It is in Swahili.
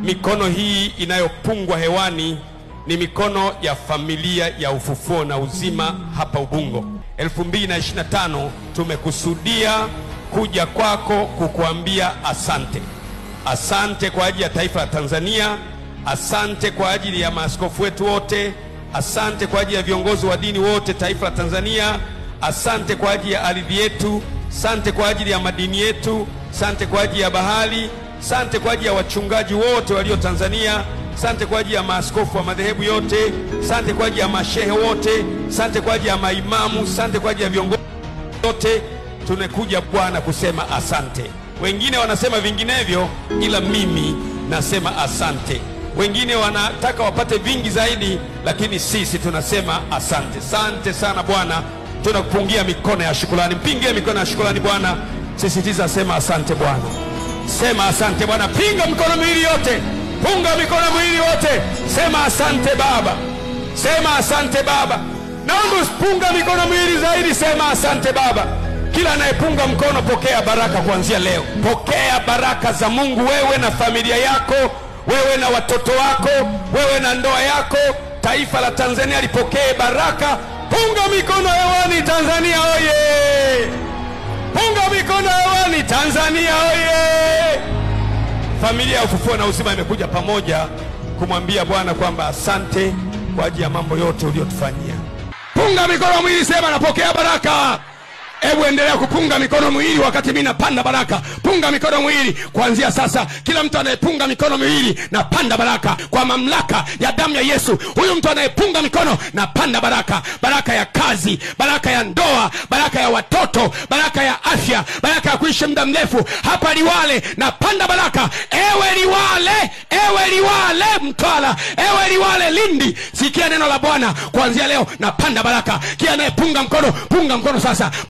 Mikono hii inayopungwa hewani ni mikono ya familia ya Ufufuo na Uzima hapa Ubungo. 2025 tumekusudia kuja kwako kukuambia asante. Asante kwa ajili ya taifa la Tanzania, asante kwa ajili ya maaskofu wetu wote, asante kwa ajili ya viongozi wa dini wote taifa la Tanzania, asante kwa ajili ya ardhi yetu, asante kwa ajili ya madini yetu, asante kwa ajili ya bahari, asante kwa ajili ya wachungaji wote walio Tanzania, asante kwa ajili ya maaskofu wa madhehebu yote, asante kwa ajili ya mashehe wote, asante kwa ajili ya maimamu, asante kwa ajili ya viongozi wote. Tunakuja Bwana kusema asante. Wengine wanasema vinginevyo, ila mimi nasema asante. Wengine wanataka wapate vingi zaidi, lakini sisi tunasema asante. Asante sana Bwana, tunakupungia mikono ya shukrani. Mpingie mikono ya shukrani Bwana. Sisitiza, sema asante Bwana. Sema asante Bwana. Pinga mikono miwili yote. Punga mikono miwili yote. Sema asante Baba. Sema asante Baba. Naomba usipunga mikono miwili zaidi. Sema asante Baba. Kila anayepunga mkono, pokea baraka kuanzia leo. Pokea baraka za Mungu, wewe na familia yako, wewe na watoto wako, wewe na ndoa yako. Taifa la Tanzania lipokee baraka. Punga mikono hewani Tanzania oye! Punga mikono hewani Tanzania oye! Familia ya Ufufuo na Uzima imekuja pamoja kumwambia Bwana kwamba asante kwa ajili ya mambo yote uliyotufanyia. Punga mikono mwili, sema napokea baraka. Hebu endelea kupunga mikono miwili wakati mimi napanda baraka. Punga mikono miwili kuanzia sasa. Kila mtu anayepunga mikono miwili napanda baraka kwa mamlaka ya damu ya Yesu. Huyu mtu anayepunga mikono napanda baraka. Baraka ya kazi, baraka ya ndoa, baraka ya watoto, baraka ya afya, baraka ya kuishi muda mrefu. Hapa Liwale napanda baraka. Ewe Liwale Mtwara, ewe Liwale Lindi, sikia neno la Bwana. Kuanzia leo napanda baraka. Kila anayepunga mkono, punga mkono sasa.